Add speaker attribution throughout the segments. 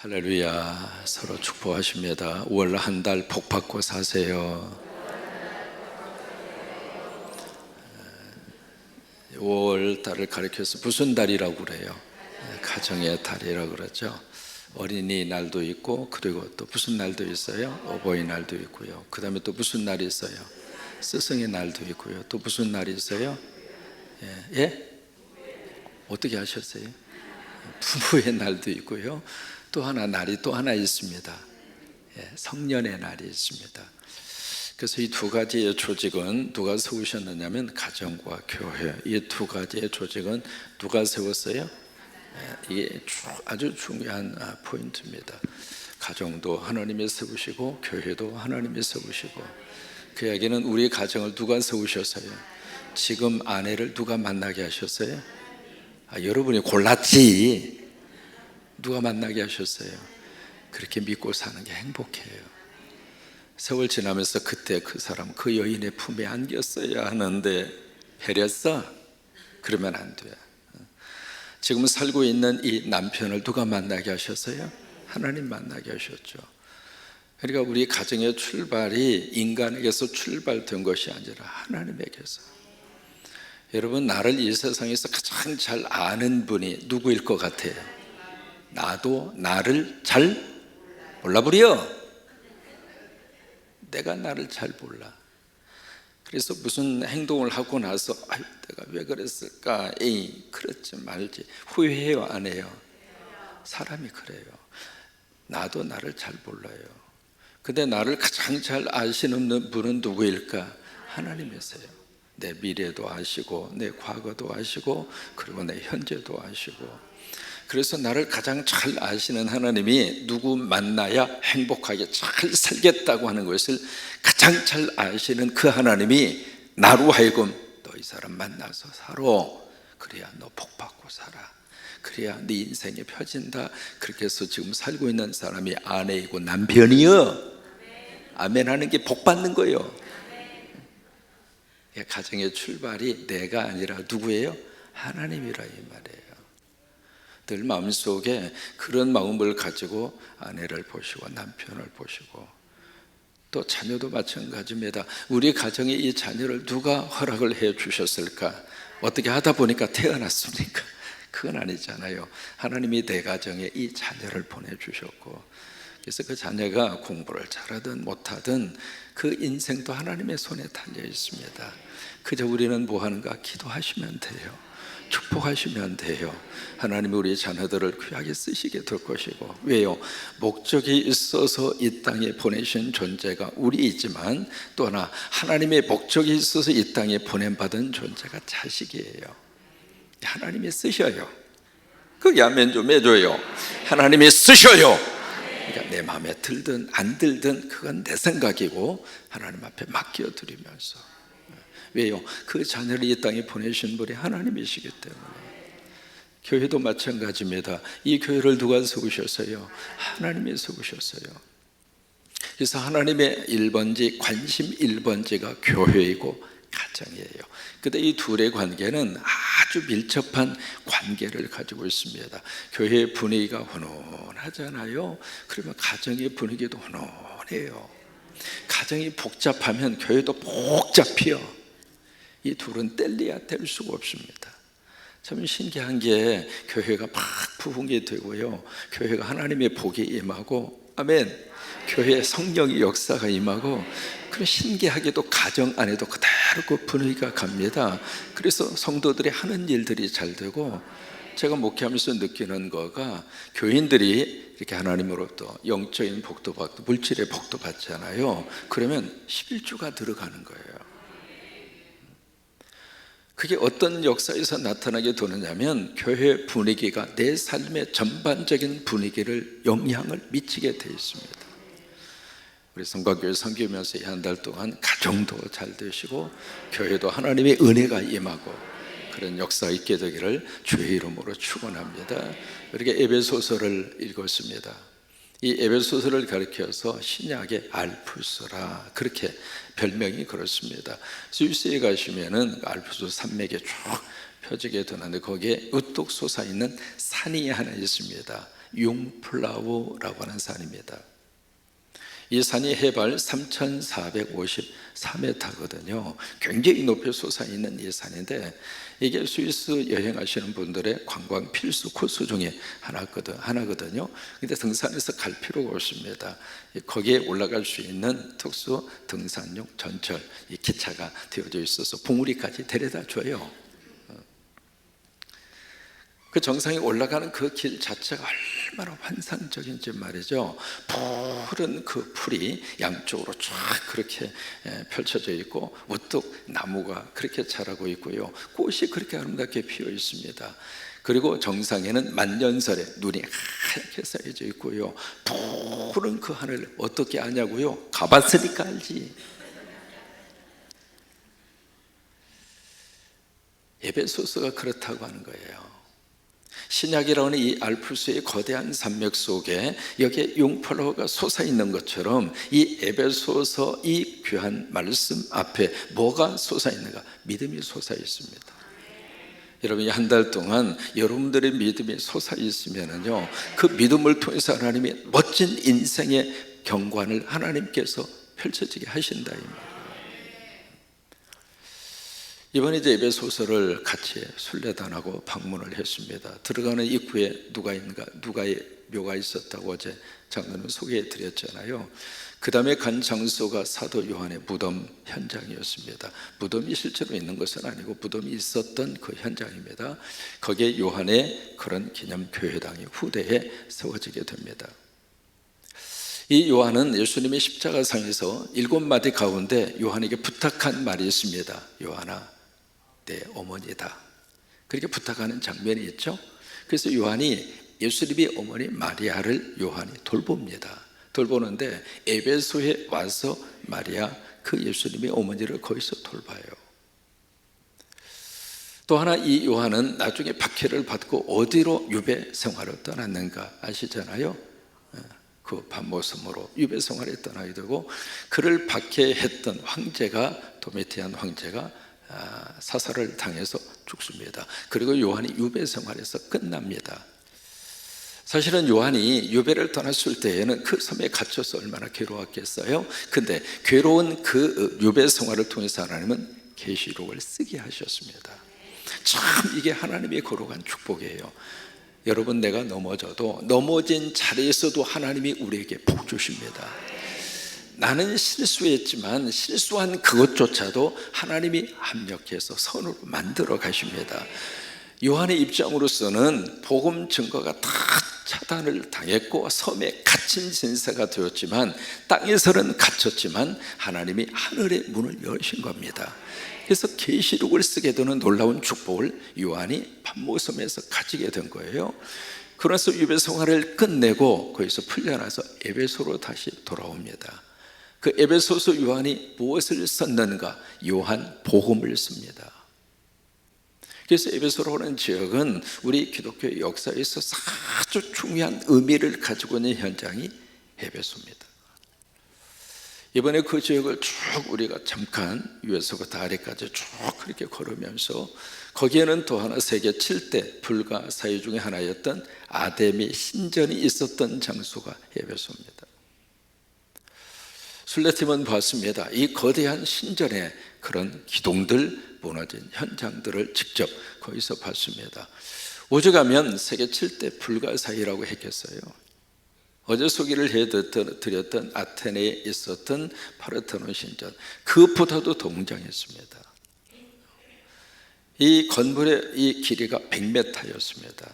Speaker 1: 할렐루야. 서로 축복하십니다. 월 한 달 복 받고 사세요. 5월 달을 가리켜서 무슨 달이라고 그래요? 가정의 달이라고 그러죠. 어린이날도 있고, 그리고 또 무슨 날도 있어요? 어버이날도 있고요. 그 다음에 또 무슨 날이 있어요? 스승의 날도 있고요. 또 무슨 날이 있어요? 예? 어떻게 하셨어요? 부부의 날도 있고요. 또 하나 날이 또 하나 있습니다. 성년의 날이 있습니다. 그래서 이 두 가지의 조직은 누가 세우셨느냐면 가정과 교회, 이 두 가지의 조직은 누가 세웠어요? 이게 아주 중요한 포인트입니다. 가정도 하나님이 세우시고 교회도 하나님이 세우시고. 그 이야기는 우리 가정을 누가 세우셨어요? 지금 아내를 누가 만나게 하셨어요? 여러분이 골랐지. 누가 만나게 하셨어요? 그렇게 믿고 사는 게 행복해요. 세월 지나면서 그때 그 사람, 그 여인의 품에 안겼어야 하는데 배렸어? 그러면 안 돼. 지금 살고 있는 이 남편을 누가 만나게 하셨어요? 하나님 만나게 하셨죠. 그러니까 우리 가정의 출발이 인간에게서 출발된 것이 아니라 하나님에게서. 여러분, 나를 이 세상에서 가장 잘 아는 분이 누구일 것 같아요? 나도 나를 잘 몰라버려. 내가 나를 잘 몰라. 그래서 무슨 행동을 하고 나서 내가 왜 그랬을까? 그랬지 말지 후회해요, 안 해요? 사람이 그래요. 나도 나를 잘 몰라요. 근데 나를 가장 잘 아시는 분은 누구일까? 하나님이세요. 내 미래도 아시고 내 과거도 아시고 그리고 내 현재도 아시고. 그래서 나를 가장 잘 아시는 하나님이 누구 만나야 행복하게 잘 살겠다고 하는 것을 가장 잘 아시는 그 하나님이 나로 하여금 너 이 사람 만나서 살아. 그래야 너 복 받고 살아. 그래야 네 인생이 펴진다. 그렇게 해서 지금 살고 있는 사람이 아내이고 남편이요. 아멘 하는 게 복 받는 거예요. 가정의 출발이 내가 아니라 누구예요? 하나님이라 이 말이에요. 늘 마음속에 그런 마음을 가지고 아내를 보시고 남편을 보시고 또 자녀도 마찬가지입니다. 우리 가정에 이 자녀를 누가 허락을 해 주셨을까? 어떻게 하다 보니까 태어났습니까? 그건 아니잖아요. 하나님이 내 가정에 이 자녀를 보내주셨고, 그래서 그 자녀가 공부를 잘하든 못하든 그 인생도 하나님의 손에 달려 있습니다. 그저 우리는 뭐 하는가? 기도하시면 돼요. 축복하시면 돼요. 하나님이 우리 자녀들을 귀하게 쓰시게 될 것이고. 왜요? 목적이 있어서 이 땅에 보내신 존재가 우리이지만 또 하나 하나님의 목적이 있어서 이 땅에 보냄받은 존재가 자식이에요. 하나님이 쓰셔요. 그게 아멘 좀 해줘요. 하나님이 쓰셔요. 그러니까 내 마음에 들든 안 들든 그건 내 생각이고 하나님 앞에 맡겨드리면서. 왜요? 그 자녀를 이 땅에 보내신 분이 하나님이시기 때문에. 교회도 마찬가지입니다. 이 교회를 누가 세우셨어요? 하나님이 세우셨어요. 그래서 하나님의 1번지 관심 1번지가 교회이고 가정이에요. 근데 이 둘의 관계는 아주 밀접한 관계를 가지고 있습니다. 교회의 분위기가 훈훈하잖아요. 그러면 가정의 분위기도 훈훈해요. 가정이 복잡하면 교회도 복잡해요. 이 둘은 뗄래야 뗄 수가 없습니다. 참 신기한 게 교회가 막 부흥이 되고요, 교회가 하나님의 복이 임하고, 아멘, 교회에 성령의 역사가 임하고, 그런 신기하게도 가정 안에도 그대로 그 분위기가 갑니다. 그래서 성도들이 하는 일들이 잘 되고, 제가 목회하면서 느끼는 거가 교인들이 이렇게 하나님으로부터 영적인 복도 받고 물질의 복도 받잖아요. 그러면 11조가 들어가는 거예요. 그게 어떤 역사에서 나타나게 되느냐면 교회 분위기가 내 삶의 전반적인 분위기를 영향을 미치게 되어 있습니다. 우리 성곽교회 섬기면서 한 달 동안 가정도 잘 되시고 교회도 하나님의 은혜가 임하고 그런 역사가 있게 되기를 주의 이름으로 축원합니다. 우리가 에베소서를 읽었습니다. 이 에베소서를 가리켜서 신약의 알프스라, 그렇게 별명이 그렇습니다. 스위스에 가시면은 알프스 산맥에 쭉 펴지게 되는데 거기에 우뚝 솟아있는 산이 하나 있습니다. 융플라우라고 하는 산입니다. 이 산이 해발 3,453m거든요. 굉장히 높이 솟아있는 이 산인데, 이게 스위스 여행하시는 분들의 관광 필수 코스 중에 하나거든요. 근데 등산해서 갈 필요가 없습니다. 거기에 올라갈 수 있는 특수 등산용 전철, 이 기차가 되어져 있어서 봉우리까지 데려다 줘요. 그 정상에 올라가는 그 길 자체가 얼마나 환상적인지 말이죠. 푸른 그 풀이 양쪽으로 쫙 그렇게 펼쳐져 있고, 우뚝 나무가 그렇게 자라고 있고요, 꽃이 그렇게 아름답게 피어 있습니다. 그리고 정상에는 만년설에 눈이 하얗게 쌓여져 있고요, 푸른 그 하늘 어떻게 아냐고요? 가봤으니까 알지. 에베소서가 그렇다고 하는 거예요. 신약이라는 이 알프스의 거대한 산맥 속에 여기에 융플라워가 솟아있는 것처럼, 이 에베소서 이 귀한 말씀 앞에 뭐가 솟아있는가? 믿음이 솟아있습니다. 여러분이 한 달 동안 여러분들의 믿음이 솟아있으면요, 그 믿음을 통해서 하나님이 멋진 인생의 경관을 하나님께서 펼쳐지게 하신다, 이 말이에요. 이번에 이제 에베소서를 같이 순례단하고 방문을 했습니다. 들어가는 입구에 누가 있는가, 누가의 묘가 있었다고 어제 장로님 소개해 드렸잖아요. 그 다음에 간 장소가 사도 요한의 무덤 현장이었습니다. 무덤이 실제로 있는 것은 아니고 무덤이 있었던 그 현장입니다. 거기에 요한의 그런 기념 교회당이 후대에 세워지게 됩니다. 이 요한은 예수님의 십자가상에서 7마디 가운데 요한에게 부탁한 말이 있습니다. 요한아, 내 어머니다. 그렇게 부탁하는 장면이 있죠. 그래서 요한이 예수님의 어머니 마리아를 요한이 돌봅니다. 돌보는데 에베소에 와서 마리아, 그 예수님의 어머니를 거기서 돌봐요. 또 하나, 이 요한은 나중에 박해를 받고 어디로 유배 생활을 떠났는가 아시잖아요. 그 반모섬으로 유배 생활에 떠나게 되고, 그를 박해했던 황제가, 도미티안 황제가 사살을 당해서 죽습니다. 그리고 요한이 유배 생활에서 끝납니다. 사실은 요한이 유배를 떠났을 때에는 그 섬에 갇혀서 얼마나 괴로웠겠어요. 근데 괴로운 그 유배 생활을 통해서 하나님은 계시록을 쓰게 하셨습니다. 참 이게 하나님의 거룩한 축복이에요. 여러분, 내가 넘어져도 넘어진 자리에서도 하나님이 우리에게 복 주십니다. 나는 실수했지만 실수한 그것조차도 하나님이 합력해서 선으로 만들어 가십니다. 요한의 입장으로서는 복음 증거가 다 차단을 당했고 섬에 갇힌 신세가 되었지만, 땅에서는 갇혔지만 하나님이 하늘의 문을 여신 겁니다. 그래서 계시록을 쓰게 되는 놀라운 축복을 요한이 pat모섬에서 가지게 된 거예요. 그래서 유배 생활을 끝내고 거기서 풀려나서 에베소로 다시 돌아옵니다. 그 에베소서 요한이 무엇을 썼는가? 요한 복음을 씁니다. 그래서 에베소라는 지역은 우리 기독교 역사에서 아주 중요한 의미를 가지고 있는 현장이 에베소입니다. 이번에 그 지역을 쭉 우리가 잠깐 위에서부터 아래까지 쭉 그렇게 걸으면서, 거기에는 또 하나 세계 7대 불가사의 중에 하나였던 아데미 신전이 있었던 장소가 에베소입니다. 순례팀은 봤습니다. 이 거대한 신전의 그런 기둥들, 무너진 현장들을 직접 거기서 봤습니다. 오죽하면 세계 7대 불가사의라고 했겠어요. 어제 소개를 해드렸던 아테네에 있었던 파르테논 신전, 그것보다도 더 웅장했습니다. 이 건물의 이 길이가 100m였습니다.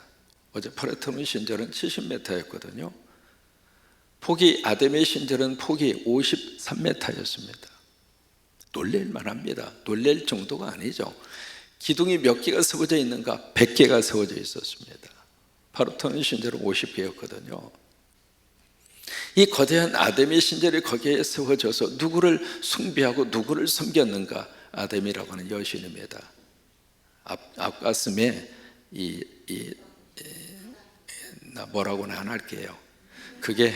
Speaker 1: 어제 파르테논 신전은 70m였거든요. 폭이, 아데미 신전은 폭이 53m였습니다. 놀랄 만합니다. 놀랄 정도가 아니죠. 기둥이 몇 개가 세워져 있는가? 100개가 세워져 있었습니다. 파르테논 신전은 50개였거든요. 이 거대한 아데미 신전이 거기에 세워져서 누구를 숭배하고 누구를 섬겼는가? 아데미라고 하는 여신입니다. 앞가슴에 나 뭐라고는 안 할게요. 그게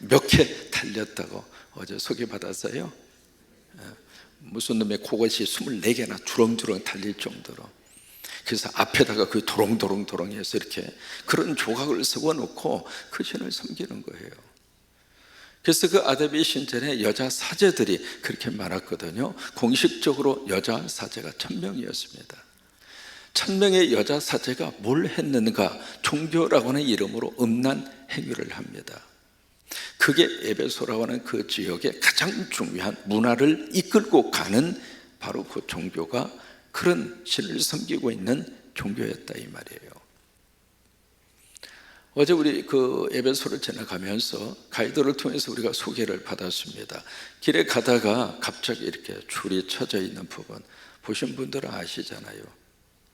Speaker 1: 몇 개 달렸다고 어제 소개받았어요. 무슨 놈의 그것이 24개나 주렁주렁 달릴 정도로. 그래서 앞에다가 그 도롱도롱도롱해서 이렇게 그런 조각을 세워놓고 그 신을 섬기는 거예요. 그래서 그 아데비 신전에 여자 사제들이 그렇게 많았거든요. 공식적으로 여자 사제가 1000명이었습니다. 1000명의 여자 사제가 뭘 했는가? 종교라고 하는 이름으로 음란 행위를 합니다. 그게 에베소라고 하는 그 지역의 가장 중요한 문화를 이끌고 가는 바로 그 종교가 그런 신을 섬기고 있는 종교였다 이 말이에요. 어제 우리 그 에베소를 지나가면서 가이드를 통해서 우리가 소개를 받았습니다. 길에 가다가 갑자기 이렇게 줄이 쳐져 있는 부분 보신 분들은 아시잖아요.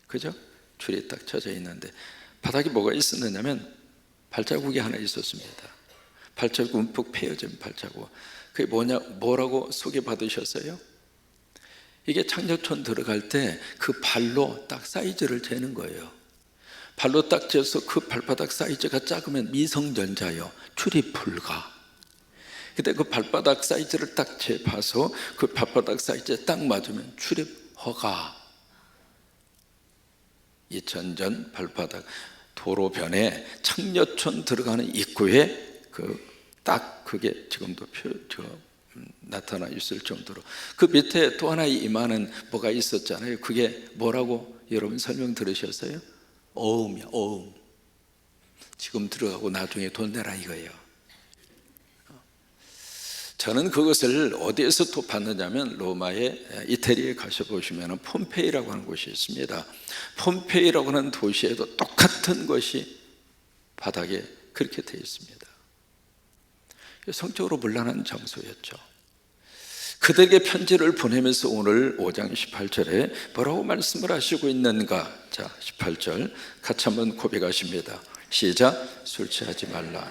Speaker 1: 그죠? 줄이 딱 쳐져 있는데 바닥에 뭐가 있었느냐면 발자국이 하나 있었습니다. 발자국 움푹 패여진 발자국. 그게 뭐라고 소개받으셨어요? 이게 창녀촌 들어갈 때 그 발로 딱 사이즈를 재는 거예요. 발로 딱 재서 그 발바닥 사이즈가 작으면 미성년자요, 출입 불가. 근데 그 발바닥 사이즈를 딱 재봐서 그 발바닥 사이즈에 딱 맞으면 출입 허가. 2000전 발바닥 도로변에 창녀촌 들어가는 입구에 딱 그게 지금도 나타나 있을 정도로 그 밑에 또 하나의 이마는 뭐가 있었잖아요. 그게 뭐라고 여러분 설명 들으셨어요? 어음이야, 어음. 지금 들어가고 나중에 돈 내라 이거예요. 저는 그것을 어디에서 또 봤느냐면 로마의 이태리에 가셔보시면 폼페이라고 하는 곳이 있습니다. 폼페이라고 하는 도시에도 똑같은 것이 바닥에 그렇게 되어 있습니다. 성적으로 문란한 장소였죠. 그들에게 편지를 보내면서 오늘 5장 18절에 뭐라고 말씀을 하시고 있는가? 자, 18절 같이 한번 고백하십니다. 시작. 술 취하지 말라.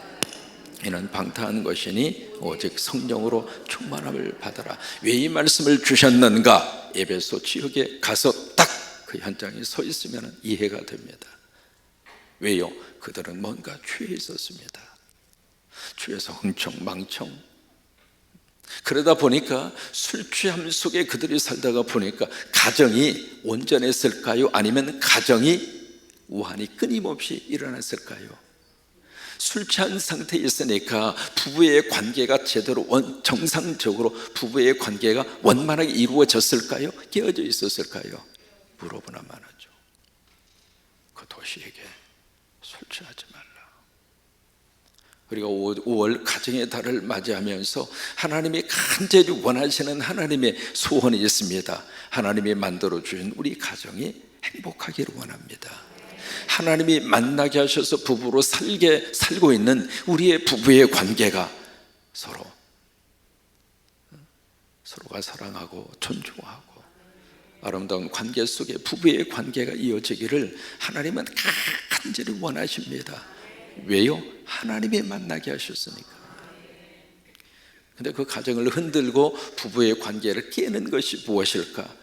Speaker 1: 이는 방탕한 것이니 오직 성령으로 충만함을 받아라. 왜 이 말씀을 주셨는가? 에베소 지역에 가서 딱 그 현장에 서 있으면 이해가 됩니다. 왜요? 그들은 뭔가 취해 있었습니다. 취해서 흥청망청. 그러다 보니까 술 취함 속에 그들이 살다가 보니까 가정이 온전했을까요? 아니면 가정이 우환이 끊임없이 일어났을까요? 술 취한 상태에 있으니까 부부의 관계가 제대로 정상적으로 부부의 관계가 원만하게 이루어졌을까요? 깨어져 있었을까요? 물어보나 마나죠. 그 도시에게 술 취하지 말라. 우리가 5월 가정의 달을 맞이하면서 하나님이 간절히 원하시는 하나님의 소원이 있습니다. 하나님이 만들어주신 우리 가정이 행복하기를 원합니다. 하나님이 만나게 하셔서 부부로 살고 있는 우리의 부부의 관계가 서로가 사랑하고 존중하고 아름다운 관계 속에 부부의 관계가 이어지기를 하나님은 간절히 원하십니다. 왜요? 하나님이 만나게 하셨으니까. 근데 그 가정을 흔들고 부부의 관계를 깨는 것이 무엇일까?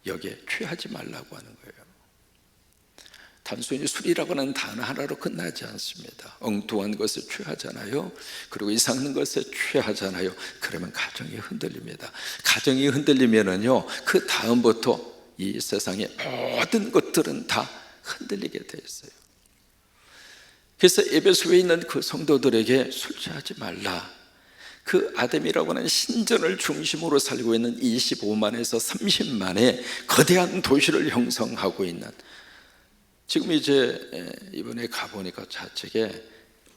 Speaker 1: 여기에 취하지 말라고 하는 거예요. 단순히 술이라고 하는 단어 하나로 끝나지 않습니다. 엉뚱한 것에 취하잖아요. 그리고 이상한 것에 취하잖아요. 그러면 가정이 흔들립니다. 가정이 흔들리면은요, 그 다음부터 이 세상의 모든 것들은 다 흔들리게 돼 있어요. 그래서 에베소에 있는 그 성도들에게 술 취하지 말라. 그 아담이라고 하는 신전을 중심으로 살고 있는 25만에서 30만의 거대한 도시를 형성하고 있는, 지금 이제 이번에 가보니까 좌측에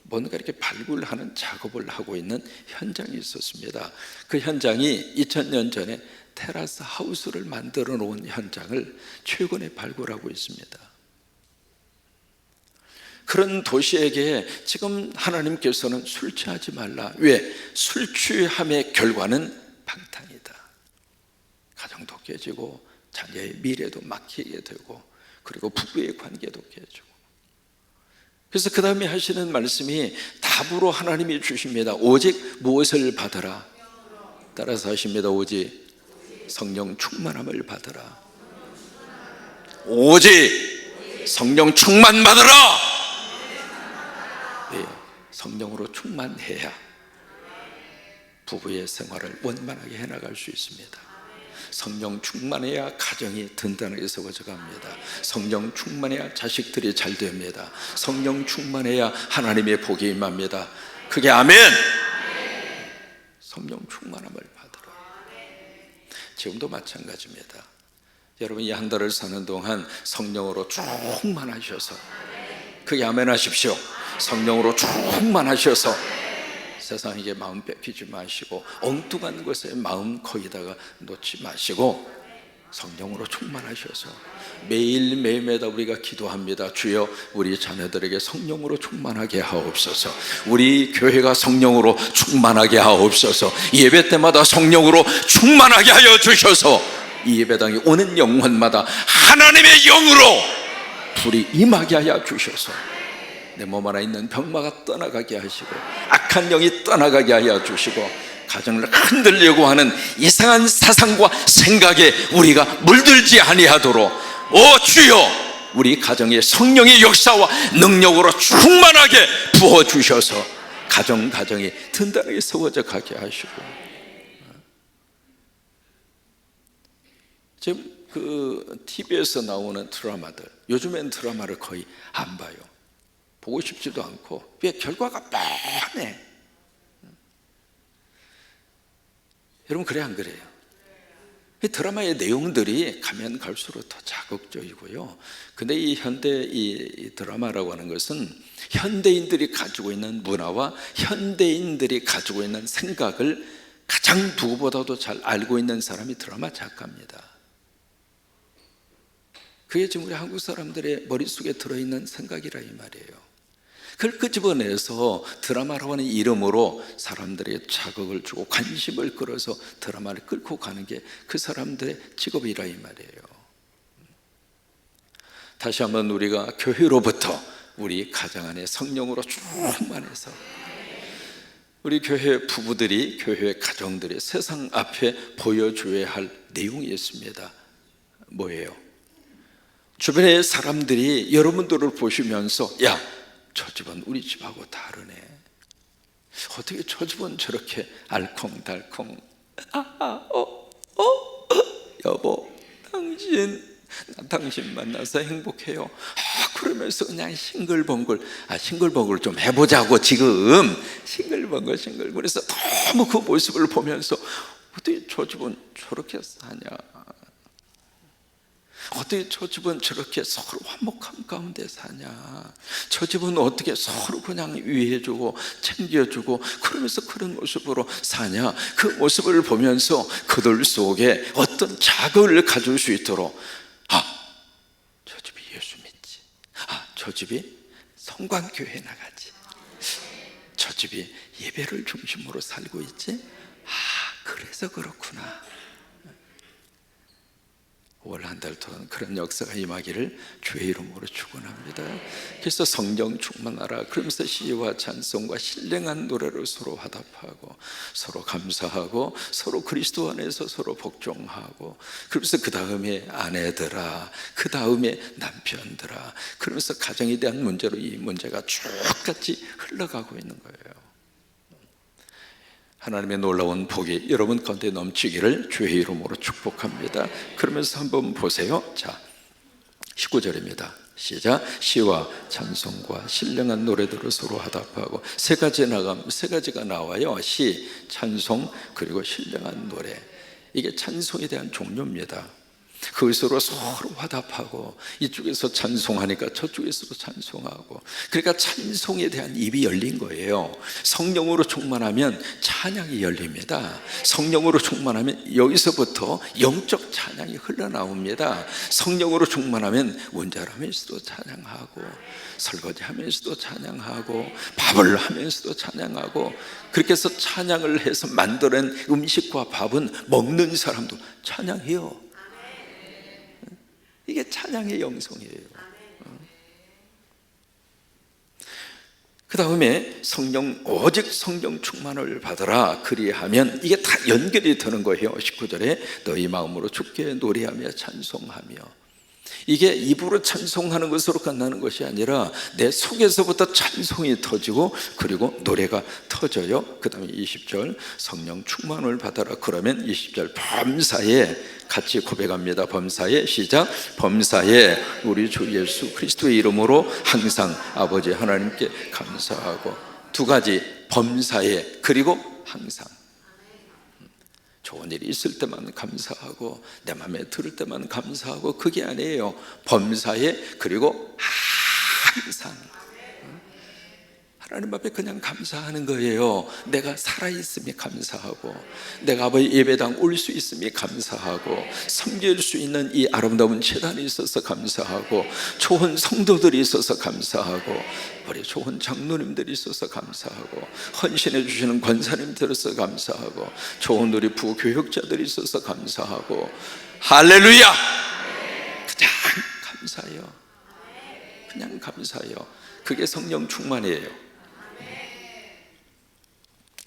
Speaker 1: 뭔가 이렇게 발굴하는 작업을 하고 있는 현장이 있었습니다. 그 현장이 2000년 전에 테라스 하우스를 만들어 놓은 현장을 최근에 발굴하고 있습니다. 그런 도시에게 지금 하나님께서는 술 취하지 말라. 왜? 술 취함의 결과는 방탕이다. 가정도 깨지고 자녀의 미래도 막히게 되고 그리고 부부의 관계도 깨지고. 그래서 그 다음에 하시는 말씀이 답으로 하나님이 주십니다. 오직 무엇을 받으라? 따라서 하십니다. 오직 성령 충만함을 받으라. 오직 성령 충만 받으라. 네, 성령으로 충만해야 부부의 생활을 원만하게 해나갈 수 있습니다. 성령 충만해야 가정이 든든하게 세워져 갑니다. 성령 충만해야 자식들이 잘 됩니다. 성령 충만해야 하나님의 복이 임합니다. 그게 아멘. 성령 충만함을 받으라. 지금도 마찬가지입니다. 여러분, 이 한 달을 사는 동안 성령으로 충만하셔서, 그게 아멘 하십시오. 성령으로 충만하셔서 세상에게 마음 뺏기지 마시고, 엉뚱한 것에 마음 거기다가 놓지 마시고 성령으로 충만하셔서 매일매일마다 우리가 기도합니다. 주여, 우리 자녀들에게 성령으로 충만하게 하옵소서. 우리 교회가 성령으로 충만하게 하옵소서. 예배 때마다 성령으로 충만하게 하여 주셔서 이 예배당에 오는 영혼마다 하나님의 영으로 불이 임하게 하여 주셔서 내 몸 안에 있는 병마가 떠나가게 하시고 악한 영이 떠나가게 하여 주시고 가정을 흔들려고 하는 이상한 사상과 생각에 우리가 물들지 아니하도록, 오 주여, 우리 가정에 성령의 역사와 능력으로 충만하게 부어주셔서 가정이 든든하게 세워져 가게 하시고. 지금 그 TV에서 나오는 드라마들, 요즘엔 드라마를 거의 안 봐요. 보고 싶지도 않고, 왜 결과가 뻔해. 여러분, 그래 안 그래요? 이 드라마의 내용들이 가면 갈수록 더 자극적이고요. 근데 이 현대 이 드라마라고 하는 것은 현대인들이 가지고 있는 문화와 현대인들이 가지고 있는 생각을 가장 누구보다도 잘 알고 있는 사람이 드라마 작가입니다. 그게 지금 우리 한국 사람들의 머릿속에 들어있는 생각이라 이 말이에요. 그걸 끄집어내서 드라마라고 하는 이름으로 사람들에게 자극을 주고 관심을 끌어서 드라마를 끌고 가는 게 그 사람들의 직업이라 이 말이에요. 다시 한번 우리가 교회로부터 우리 가정 안에 성령으로 충만해서 우리 교회 부부들이, 교회 가정들이 세상 앞에 보여줘야 할 내용이 있습니다. 뭐예요? 주변의 사람들이 여러분들을 보시면서, 야, 저 집은 우리 집하고 다르네. 어떻게 저 집은 저렇게 알콩달콩. 여보, 당신 만나서 행복해요. 그러면서 그냥 싱글벙글, 싱글벙글 좀 해보자고 지금. 싱글벙글. 그래서 너무 그 모습을 보면서 어떻게 저 집은 저렇게 사냐. 어떻게 저 집은 저렇게 서로 화목함 가운데 사냐. 저 집은 어떻게 서로 그냥 위해주고 챙겨주고 그러면서 그런 모습으로 사냐. 그 모습을 보면서 그들 속에 어떤 자극을 가질 수 있도록, 저 집이 예수 믿지. 저 집이 성광교회 나가지. 저 집이 예배를 중심으로 살고 있지. 그래서 그렇구나. 5월 한 달 동안 그런 역사가 임하기를 주의 이름으로 축원합니다. 그래서 성령 충만하라 그러면서 시와 찬송과 신령한 노래로 서로 화답하고 서로 감사하고 서로 그리스도 안에서 서로 복종하고, 그러면서 그 다음에 아내들아, 그 다음에 남편들아, 그러면서 가정에 대한 문제로 이 문제가 쭉 같이 흘러가고 있는 거예요. 하나님의 놀라운 복이 여러분 가운데 넘치기를 주의 이름으로 축복합니다. 그러면서 한번 보세요. 자, 19절입니다. 시작. 시와 찬송과 신령한 노래들을 서로 화답하고 세 가지가 나와요. 시, 찬송, 그리고 신령한 노래. 이게 찬송에 대한 종류입니다. 그것으로 서로 화답하고 이쪽에서 찬송하니까 저쪽에서도 찬송하고, 그러니까 찬송에 대한 입이 열린 거예요. 성령으로 충만하면 찬양이 열립니다. 성령으로 충만하면 여기서부터 영적 찬양이 흘러나옵니다. 성령으로 충만하면 운전하면서도 찬양하고 설거지하면서도 찬양하고 밥을 하면서도 찬양하고, 그렇게 해서 찬양을 해서 만들어낸 음식과 밥은 먹는 사람도 찬양해요. 이게 찬양의 영성이에요. 그 다음에 오직 성령 충만을 받으라 그리하면 이게 다 연결이 되는 거예요. 19절에 너희 마음으로 주께 노래하며 찬송하며. 이게 입으로 찬송하는 것으로 끝나는 것이 아니라 내 속에서부터 찬송이 터지고 그리고 노래가 터져요. 그 다음에 20절 성령 충만을 받아라. 그러면 20절 범사에 같이 고백합니다. 범사에 시작. 범사에 우리 주 예수 그리스도의 이름으로 항상 아버지 하나님께 감사하고. 두 가지, 범사에 그리고 항상. 좋은 일이 있을 때만 감사하고 내 마음에 들을 때만 감사하고, 그게 아니에요. 범사에 그리고 항상 하나님 앞에 그냥 감사하는 거예요. 내가 살아있음이 감사하고, 내가 아버지 예배당 올 수 있음이 감사하고, 섬길 수 있는 이 아름다운 제단이 있어서 감사하고, 좋은 성도들이 있어서 감사하고, 우리 좋은 장로님들이 있어서 감사하고, 헌신해 주시는 권사님들로서 감사하고, 좋은 우리 부교육자들이 있어서 감사하고, 할렐루야! 그냥 감사해요. 그냥 감사해요. 그게 성령 충만이에요.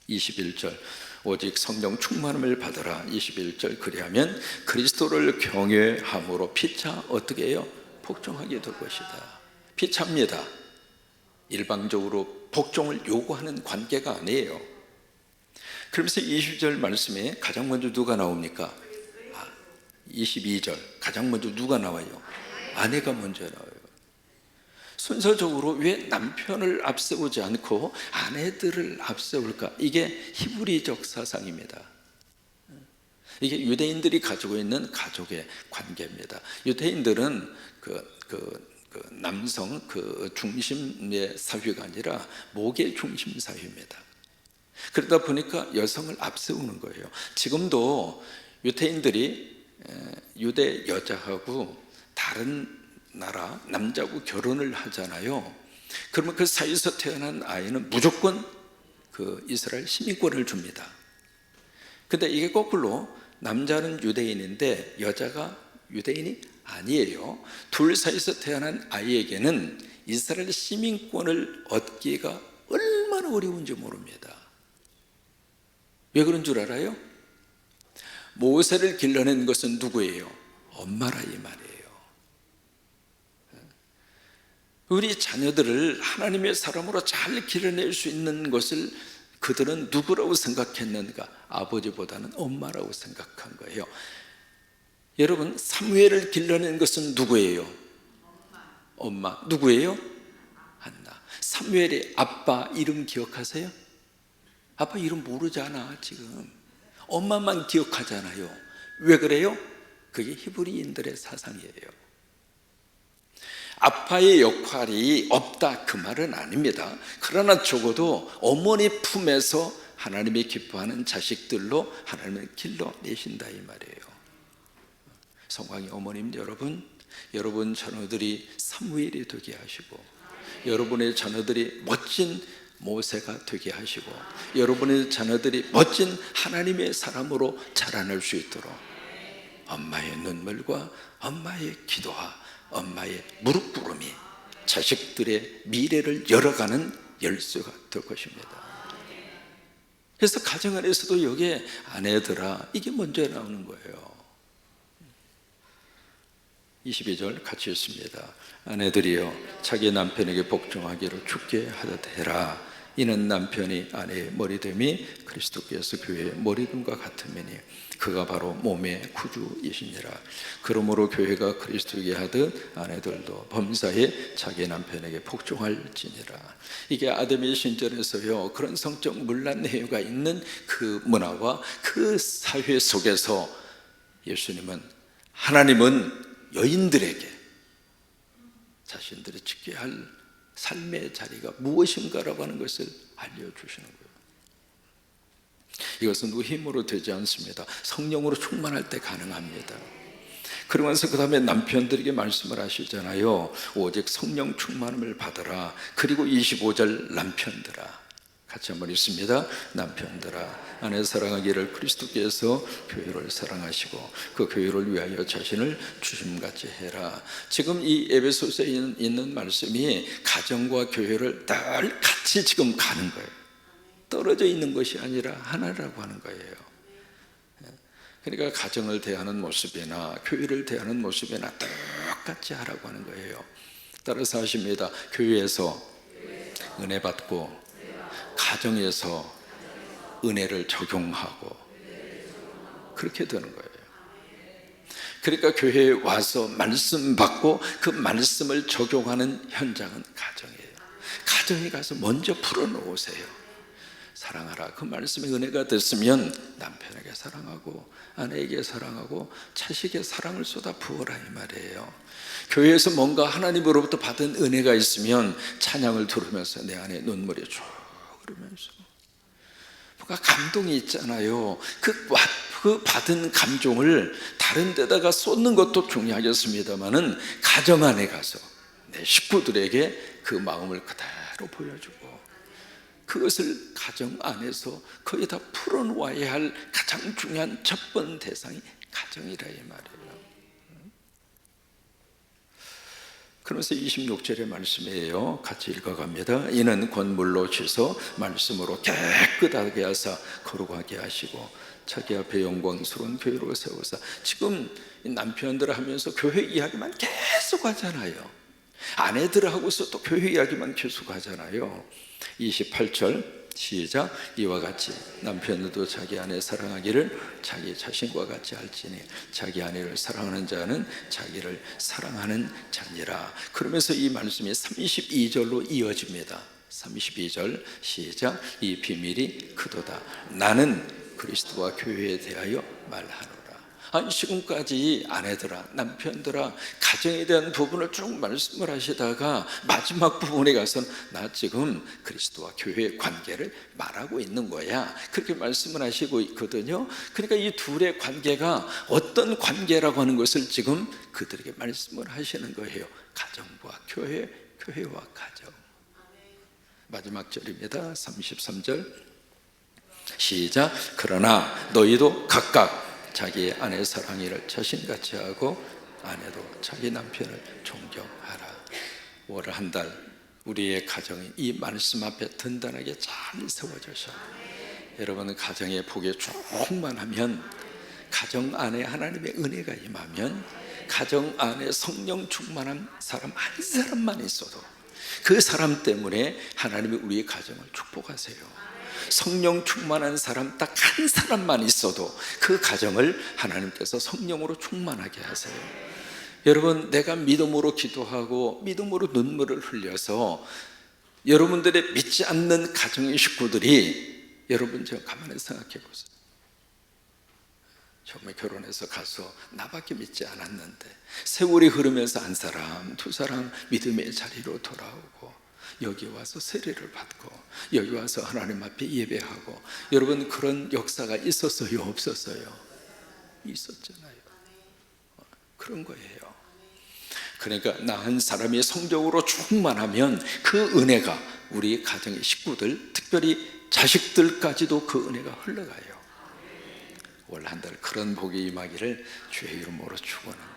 Speaker 1: 21절 오직 성령 충만함을 받으라. 21절 그리하면 그리스도를 경외함으로 피차 어떻게 해요? 복종하게 될 것이다. 피차입니다. 일방적으로 복종을 요구하는 관계가 아니에요. 그러면서 20절 말씀에 가장 먼저 누가 나옵니까? 22절 가장 먼저 누가 나와요? 아내가 먼저 나와요. 순서적으로 왜 남편을 앞세우지 않고 아내들을 앞세울까? 이게 히브리적 사상입니다. 이게 유대인들이 가지고 있는 가족의 관계입니다. 유대인들은 남성 중심의 사회가 아니라 목의 중심 사회입니다. 그러다 보니까 여성을 앞세우는 거예요. 지금도 유대인들이 유대 여자하고 다른 나라 남자하고 결혼을 하잖아요. 그러면 그 사이에서 태어난 아이는 무조건 그 이스라엘 시민권을 줍니다. 근데 이게 거꾸로 남자는 유대인인데 여자가 유대인이 아니에요. 둘 사이에서 태어난 아이에게는 이스라엘 시민권을 얻기가 얼마나 어려운지 모릅니다. 왜 그런 줄 알아요? 모세를 길러낸 것은 누구예요? 엄마라 이 말이에요. 우리 자녀들을 하나님의 사람으로 잘 길러낼 수 있는 것을 그들은 누구라고 생각했는가? 아버지보다는 엄마라고 생각한 거예요. 여러분, 사무엘을 길러낸 것은 누구예요? 엄마. 누구예요? 한나. 사무엘의 아빠 이름 기억하세요? 아빠 이름 모르잖아 지금. 엄마만 기억하잖아요. 왜 그래요? 그게 히브리인들의 사상이에요. 아빠의 역할이 없다 그 말은 아닙니다. 그러나 적어도 어머니 품에서 하나님이 기뻐하는 자식들로 하나님을 길러내신다 이 말이에요. 성광의 어머님 여러분 자녀들이 사무엘이 되게 하시고, 여러분의 자녀들이 멋진 모세가 되게 하시고, 여러분의 자녀들이 멋진 하나님의 사람으로 자라날 수 있도록 엄마의 눈물과 엄마의 기도와 엄마의 무릎 꿇음이 자식들의 미래를 열어가는 열쇠가 될 것입니다. 그래서 가정 안에서도 여기에 아내들아 이게 먼저 나오는 거예요. 22절 같이 읽습니다. 아내들이여 자기 남편에게 복종하기를 주께 하듯해라. 이는 남편이 아내의 머리됨이 그리스도께서 교회의 머리됨과 같으매니 그가 바로 몸의 구주이시니라. 그러므로 교회가 그리스도에게 하듯 아내들도 범사에 자기 남편에게 복종할지니라. 이게 아담의 신전에서요 그런 성적 문란내유가 있는 그 문화와 그 사회 속에서 하나님은 여인들에게 자신들이 지켜야 할 삶의 자리가 무엇인가라고 하는 것을 알려주시는 거예요. 이것은 누구 힘으로 되지 않습니다. 성령으로 충만할 때 가능합니다. 그러면서 그 다음에 남편들에게 말씀을 하시잖아요. 오직 성령 충만함을 받으라. 그리고 25절 남편들아 같이 한번 읽습니다. 남편들아 아내 사랑하기를 그리스도께서 교회를 사랑하시고 그 교회를 위하여 자신을 주심같이 해라. 지금 이 에베소서에 있는 말씀이 가정과 교회를 늘 같이 지금 가는 거예요. 떨어져 있는 것이 아니라 하나라고 하는 거예요. 그러니까 가정을 대하는 모습이나 교회를 대하는 모습이나 똑같이 하라고 하는 거예요. 따라서 하십니다. 교회에서 은혜 받고 가정에서 은혜를 적용하고 그렇게 되는 거예요. 그러니까 교회에 와서 말씀 받고 그 말씀을 적용하는 현장은 가정이에요. 가정에 가서 먼저 풀어놓으세요. 사랑하라. 그 말씀이 은혜가 됐으면 남편에게 사랑하고 아내에게 사랑하고 자식에게 사랑을 쏟아 부어라 이 말이에요. 교회에서 뭔가 하나님으로부터 받은 은혜가 있으면 찬양을 들으면서 내 안에 눈물이 쭉 흐르면서 뭔가 감동이 있잖아요. 그 받은 감정을 다른 데다가 쏟는 것도 중요하겠습니다만은 가정 안에 가서 내 식구들에게 그 마음을 그대로 보여주고 그것을 가정 안에서 거기다 풀어놓아야 할 가장 중요한 첫 번째 대상이 가정이라 이 말이에요. 그러면서 26절의 말씀이에요. 같이 읽어갑니다. 이는 권물로 씻어 말씀으로 깨끗하게 하사 거룩하게 하시고 자기 앞에 영광스러운 교회로 세우사. 지금 남편들 하면서 교회 이야기만 계속 하잖아요. 아내들하고서 또 교회 이야기만 계속 하잖아요. 28절 시작. 이와 같이 남편도 자기 아내 사랑하기를 자기 자신과 같이 할지니 자기 아내를 사랑하는 자는 자기를 사랑하는 자니라. 그러면서 이 말씀이 32절로 이어집니다. 32절 시작. 이 비밀이 크도다. 나는 그리스도와 교회에 대하여 말하노라. 아니 지금까지 아내들아 남편들아 가정에 대한 부분을 쭉 말씀을 하시다가 마지막 부분에 가서는 나 지금 그리스도와 교회의 관계를 말하고 있는 거야 그렇게 말씀을 하시고 있거든요. 그러니까 이 둘의 관계가 어떤 관계라고 하는 것을 지금 그들에게 말씀을 하시는 거예요. 가정과 교회, 교회와 가정. 마지막 절입니다. 33절 시작. 그러나 너희도 각각 자기 아내 사랑이를 자신같이 하고 아내도 자기 남편을 존경하라. 올 한 달 우리의 가정이 이 말씀 앞에 든든하게 잘 세워져서 여러분 가정의 복에 충만하면 가정 안에 하나님의 은혜가 임하면 가정 안에 성령 충만한 사람 한 사람만 있어도 그 사람 때문에 하나님이 우리의 가정을 축복하세요. 성령 충만한 사람 딱 한 사람만 있어도 그 가정을 하나님께서 성령으로 충만하게 하세요. 여러분 내가 믿음으로 기도하고 믿음으로 눈물을 흘려서 여러분들의 믿지 않는 가정의 식구들이 여러분 저 가만히 생각해 보세요. 처음에 결혼해서 가서 나밖에 믿지 않았는데 세월이 흐르면서 한 사람 두 사람 믿음의 자리로 돌아오고 여기 와서 세례를 받고 여기 와서 하나님 앞에 예배하고 여러분 그런 역사가 있었어요? 없었어요? 있었잖아요. 그런 거예요. 그러니까 나 한 사람이 성적으로 충만하면 그 은혜가 우리 가정의 식구들 특별히 자식들까지도 그 은혜가 흘러가요. 올 한 달 그런 복이 임하기를 주의 이름으로 축원합니다.